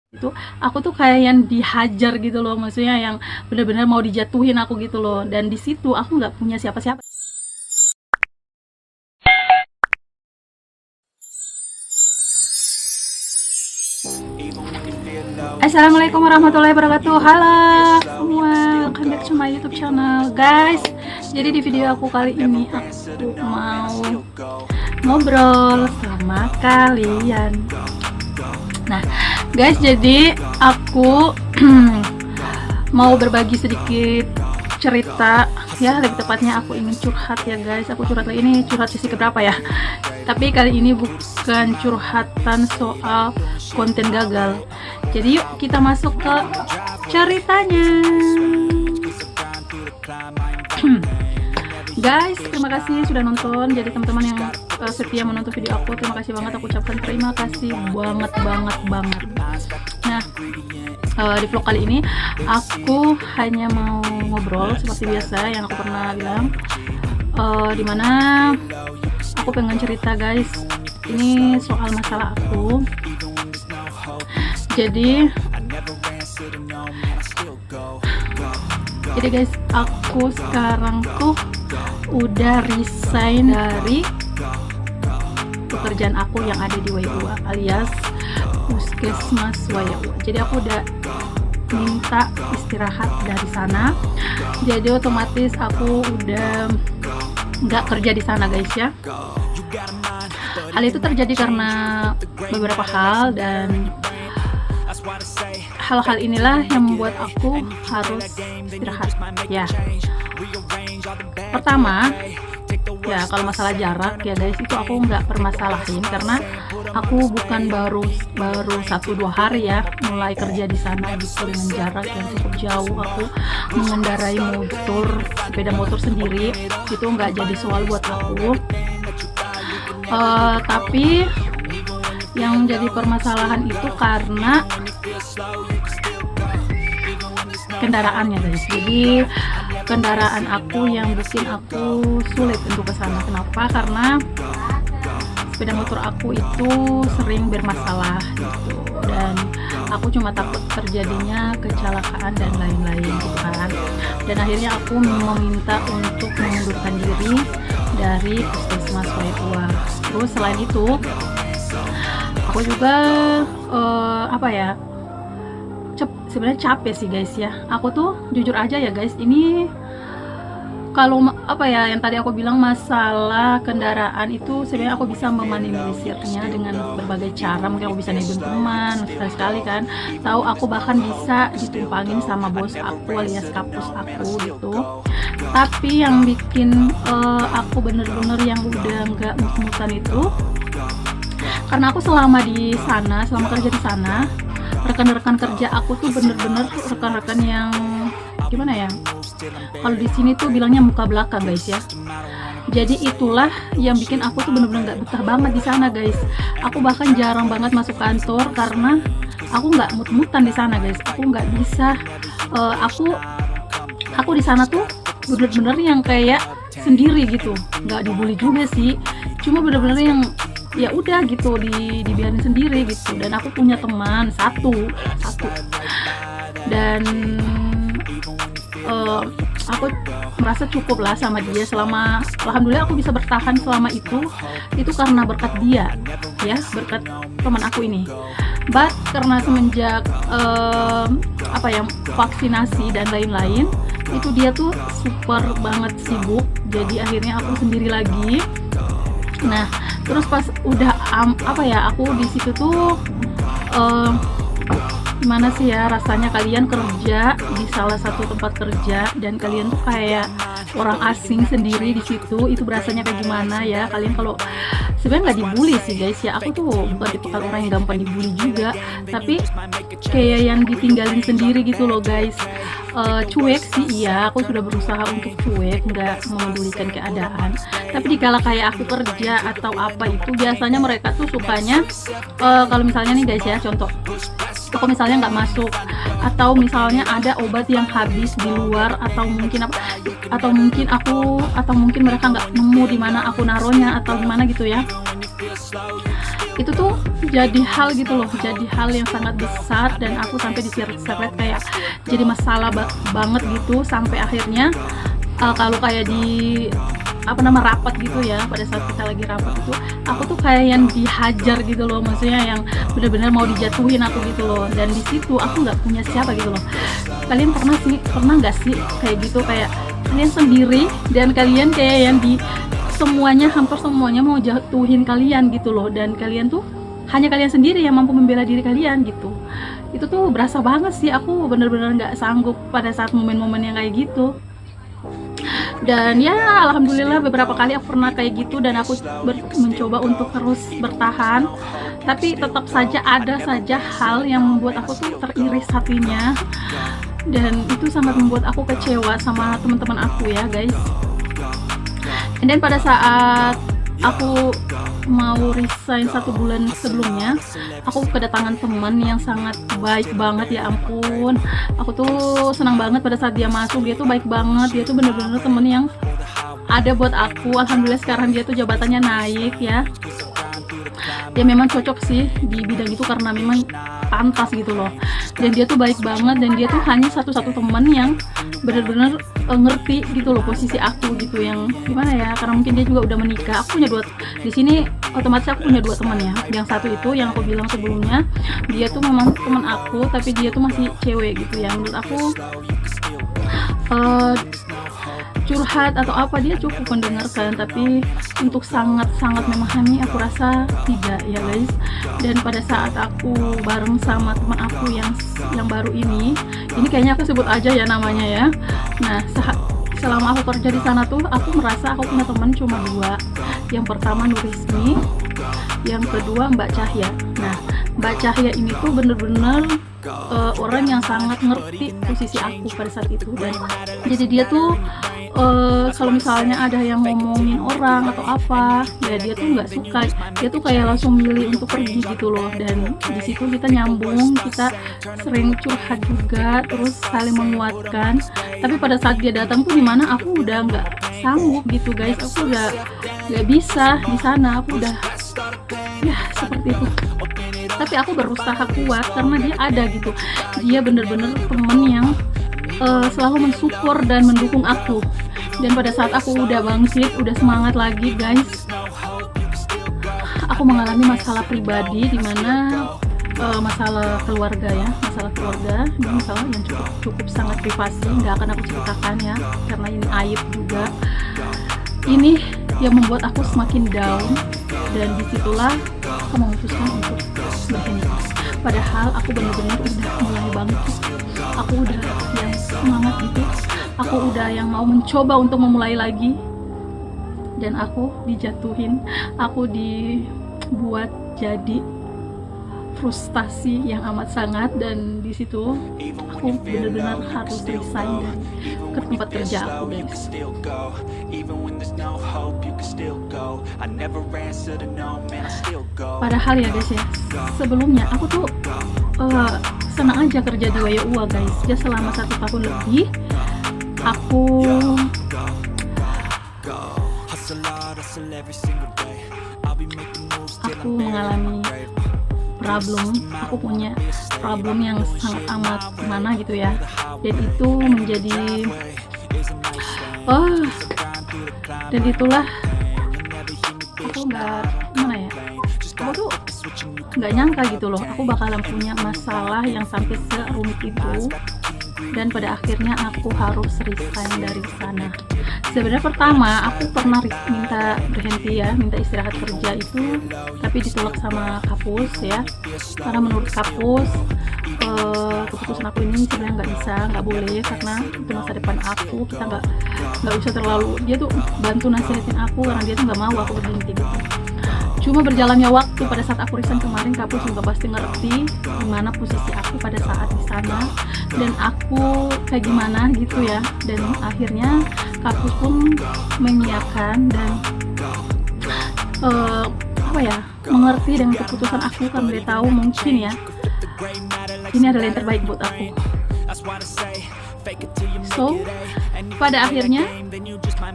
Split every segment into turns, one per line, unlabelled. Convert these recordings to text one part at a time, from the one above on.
Itu aku tuh kayak yang dihajar gitu loh, maksudnya yang bener-bener mau dijatuhin aku gitu loh. Dan di situ aku nggak punya siapa-siapa. Assalamualaikum warahmatullahi wabarakatuh. Halo semua, welcome back to my YouTube channel, guys. Jadi di video aku kali ini aku mau ngobrol sama kalian. Nah, guys, jadi aku mau berbagi sedikit cerita, ya lebih tepatnya aku ingin curhat ya guys. Aku curhat lagi, ini curhat sesi keberapa ya, tapi kali ini bukan curhatan soal konten gagal. Jadi yuk kita masuk ke ceritanya. Guys, terima kasih sudah nonton. Jadi teman-teman yang setia menonton video aku, terima kasih banget, aku ucapkan terima kasih banget. Nah, di vlog kali ini aku hanya mau ngobrol seperti biasa yang aku pernah bilang, dimana aku pengen cerita guys, ini soal masalah aku. Jadi guys, aku sekarang tuh udah resign dari pekerjaan aku yang ada di WUA alias Puskesmas WUA. Jadi aku udah minta istirahat dari sana. Jadi otomatis aku udah nggak kerja di sana guys ya. Hal itu terjadi karena beberapa hal, dan hal-hal inilah yang membuat aku harus istirahat ya. Pertama ya, kalau masalah jarak ya guys, itu aku nggak permasalahin karena aku bukan baru 1-2 hari ya mulai kerja di sana gitu, dengan jarak yang cukup jauh. Aku mengendarai sepeda motor sendiri, itu nggak jadi soal buat aku. Tapi yang menjadi permasalahan itu karena kendaraannya guys. Jadi kendaraan aku yang bikin aku sulit untuk ke sana. Kenapa? Karena sepeda motor aku itu sering bermasalah gitu, dan aku cuma takut terjadinya kecelakaan dan lain-lain gitu kan. Dan akhirnya aku meminta untuk mengundurkan diri dari Puskesmas WUA. Terus selain itu aku juga sebenarnya capek sih guys ya. Aku tuh jujur aja ya guys, ini kalau yang tadi aku bilang masalah kendaraan itu sebenarnya aku bisa meminimalisirnya dengan berbagai cara. Mungkin aku bisa nebeng teman sekali-sekali kan, tahu aku bahkan bisa ditumpangin sama bos aku alias kapus aku gitu. Tapi yang bikin aku bener-bener yang udah nggak mut-mutan itu karena aku selama kerja di sana, rekan-rekan kerja aku tuh bener-bener rekan-rekan yang gimana ya, kalau di sini tuh bilangnya muka belakang guys ya. Jadi itulah yang bikin aku tuh bener-bener nggak betah banget di sana guys. Aku bahkan jarang banget masuk kantor karena aku nggak mut-mutan di sana guys. Aku nggak bisa, aku di sana tuh bener-bener yang kayak sendiri gitu, nggak dibully juga sih, cuma bener-bener yang ya udah gitu, dibiarin sendiri gitu. Dan aku punya teman satu dan aku merasa cukup lah sama dia. Alhamdulillah aku bisa bertahan selama itu karena berkat dia ya, berkat teman aku ini. But karena semenjak vaksinasi dan lain-lain, itu dia tuh super banget sibuk, jadi akhirnya aku sendiri lagi. Nah, terus pas udah aku di situ tuh gimana sih ya rasanya kalian kerja di salah satu tempat kerja dan kalian tuh kayak orang asing sendiri di situ. Itu berasanya kayak gimana ya kalian? Kalau sebenarnya nggak dibully sih guys ya, aku tuh bukan tipe orang yang gampang dibully juga, tapi kayak yang ditinggalin sendiri gitu loh guys. Cuek sih iya, aku sudah berusaha untuk cuek, nggak memedulikan keadaan. Tapi dikala kayak aku kerja atau apa itu, biasanya mereka tuh sukanya kalau misalnya nih guys ya, contoh aku misalnya nggak masuk, atau misalnya ada obat yang habis di luar, atau mungkin mereka nggak nemu di mana aku naruhnya atau gimana gitu ya. itu tuh jadi hal gitu loh, jadi hal yang sangat besar, dan aku sampai diseret-seret kayak jadi masalah banget gitu, sampai akhirnya kalau kayak di rapat gitu ya, pada saat kita lagi rapat itu aku tuh kayak yang dihajar gitu loh, maksudnya yang benar-benar mau dijatuhin aku gitu loh. Dan di situ aku nggak punya siapa gitu loh. Kalian pernah nggak sih kayak gitu, kayak kalian sendiri dan kalian kayak yang hampir semuanya mau jatuhin kalian gitu loh, dan kalian tuh hanya kalian sendiri yang mampu membela diri kalian gitu. Itu tuh berasa banget sih, aku bener-bener nggak sanggup pada saat momen-momen yang kayak gitu. Dan ya alhamdulillah beberapa kali aku pernah kayak gitu, dan aku mencoba untuk terus bertahan, tapi tetap saja ada saja hal yang membuat aku tuh teriris hatinya, dan itu sangat membuat aku kecewa sama teman-teman aku ya guys. Dan pada saat aku mau resign 1 bulan sebelumnya, aku kedatangan teman yang sangat baik banget, ya ampun, aku tuh senang banget pada saat dia masuk. Dia tuh baik banget, dia tuh bener-bener temen yang ada buat aku. Alhamdulillah sekarang dia tuh jabatannya naik ya. Dia memang cocok sih di bidang itu karena memang pantas gitu loh. Dan dia tuh baik banget, dan dia tuh hanya satu-satu teman yang bener-bener ngerti gitu loh posisi aku gitu, yang gimana ya, karena mungkin dia juga udah menikah. Aku punya di sini otomatis aku punya 2 teman ya. Yang satu itu yang aku bilang sebelumnya, dia tuh memang teman aku, tapi dia tuh masih cewek gitu ya. Menurut aku curhat atau apa dia cukup mendengarkan, tapi untuk sangat-sangat memahami aku rasa tidak ya guys. Dan pada saat aku bareng sama teman aku yang baru ini kayaknya aku sebut aja ya namanya ya. Nah, selama aku kerja di sana tuh aku merasa aku punya teman cuma 2. Yang pertama Nurismi, yang kedua Mbak Cahya. Nah, Mbak Cahya ini tuh bener-bener orang yang sangat ngerti posisi aku pada saat itu, dan jadi dia tuh kalau misalnya ada yang ngomongin orang atau apa ya, dia tuh nggak suka, dia tuh kayak langsung milih untuk pergi gitu loh. Dan di situ kita nyambung, kita sering curhat juga, terus saling menguatkan. Tapi pada saat dia datang tuh dimana aku udah nggak sanggup gitu guys, aku udah nggak bisa di sana, aku udah ya seperti itu. Tapi aku berusaha kuat karena dia ada gitu, dia bener-bener temen yang selalu mensupport dan mendukung aku. Dan pada saat aku udah bangkit, udah semangat lagi guys, aku mengalami masalah pribadi, dimana masalah keluarga ya, ini masalah yang cukup sangat privasi, nggak akan aku ceritakan ya, karena ini aib juga. Ini yang membuat aku semakin down, dan disitulah aku memutuskan untuk berhenti. Padahal aku benar-benar udah mulai bangkit, aku udah yang semangat gitu, aku udah yang mau mencoba untuk memulai lagi, dan aku dijatuhin, aku dibuat jadi frustasi yang amat sangat. Dan di situ aku benar-benar harus resign dari ke tempat kerja aku guys. Padahal ya guys ya, sebelumnya aku tuh senang aja kerja di WYUA guys. Ya selama 1 tahun lebih aku mengalami aku punya problem yang sangat amat gimana gitu ya. Dan itu menjadi dan itulah aku aku tuh nggak nyangka gitu loh, aku bakalan punya masalah yang sampai serumit itu. Dan pada akhirnya aku harus resign dari sana. Sebenarnya pertama aku pernah minta berhenti ya, minta istirahat kerja itu, tapi ditolak sama kampus ya, karena menurut kampus keputusan aku ini sebenarnya nggak boleh, karena itu masa depan aku, kita nggak usah terlalu, dia tuh bantu nasihatin aku karena dia tuh nggak mau aku berhenti gitu. Cuma berjalannya waktu, pada saat aku resign kemarin, kampus juga pasti ngerti gimana posisi aku pada saat di sana dan aku kayak gimana gitu ya. Dan akhirnya kampus pun menyiapkan dan mengerti dengan keputusan aku, karena dia tahu mungkin ya ini adalah yang terbaik buat aku. So, pada akhirnya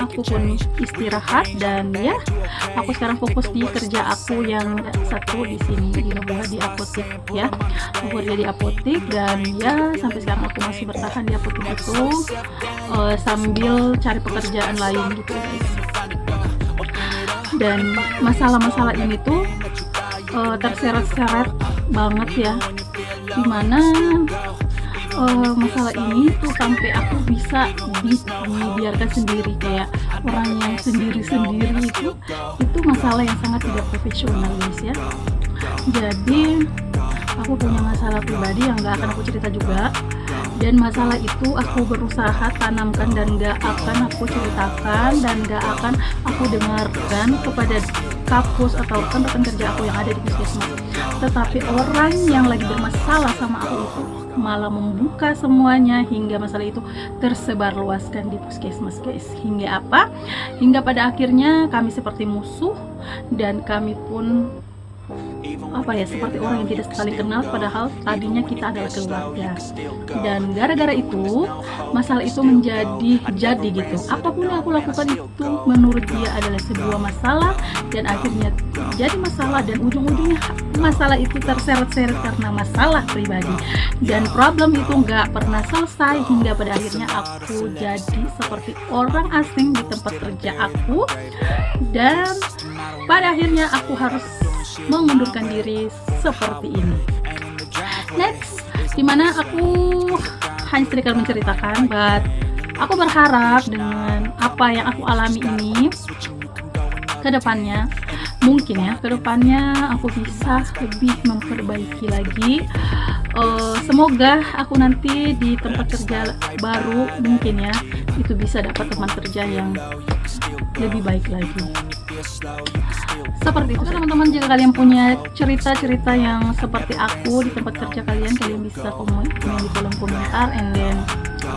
aku pun istirahat dan ya, aku sekarang fokus di kerja aku yang satu di sini di apotek ya. Aku kerja di apotek dan ya sampai sekarang aku masih bertahan di apotek itu sambil cari pekerjaan lain gitu guys. Dan masalah-masalah ini tuh terseret-seret banget ya, dimana masalah ini tuh sampai aku bisa dibiarkan sendiri, kayak orang yang sendiri-sendiri itu masalah yang sangat tidak profesional guys ya. Jadi aku punya masalah pribadi yang gak akan aku cerita juga, dan masalah itu aku berusaha tanamkan dan gak akan aku ceritakan dan gak akan aku dengarkan kepada kapus atau rekan-rekan kerja aku yang ada di puskesmas. Tetapi orang yang lagi bermasalah sama aku itu malah membuka semuanya hingga masalah itu tersebar luaskan di puskesmas guys. Hingga apa? Hingga pada akhirnya kami seperti musuh dan kami pun seperti orang yang tidak saling kenal, padahal tadinya kita adalah keluarga. Dan gara-gara itu masalah itu jadi gitu. Apapun yang aku lakukan itu menurut dia adalah sebuah masalah, dan akhirnya jadi masalah, dan ujung-ujungnya masalah itu terseret-seret karena masalah pribadi, dan problem itu nggak pernah selesai hingga pada akhirnya aku jadi seperti orang asing di tempat kerja aku, dan pada akhirnya aku harus mengundurkan diri seperti ini. Next, dimana aku hanya sedikit menceritakan, but aku berharap dengan apa yang aku alami ini kedepannya, mungkin ya kedepannya aku bisa lebih memperbaiki lagi. Semoga aku nanti di tempat kerja baru mungkin ya itu bisa dapat teman kerja yang lebih baik lagi. Seperti itu teman-teman, jika kalian punya cerita-cerita yang seperti aku di tempat kerja kalian bisa komen di kolom komentar, and then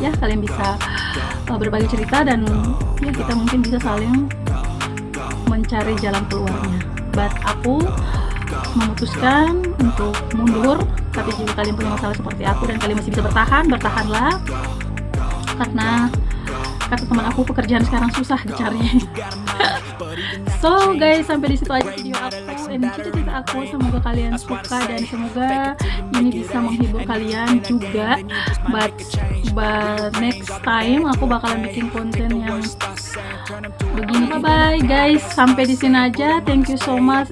ya kalian bisa berbagi cerita, dan ya kita mungkin bisa saling mencari jalan keluarnya. But aku memutuskan untuk mundur. Tapi jika kalian punya masalah seperti aku dan kalian masih bisa bertahan, bertahanlah, karena kata teman aku pekerjaan sekarang susah dicari. So guys, sampai di situ aja video aku dan cerita aku. Semoga kalian suka dan semoga ini bisa menghibur kalian juga. But next time aku bakalan bikin konten yang begini. Bye bye guys, sampai di sini aja. Thank you so much.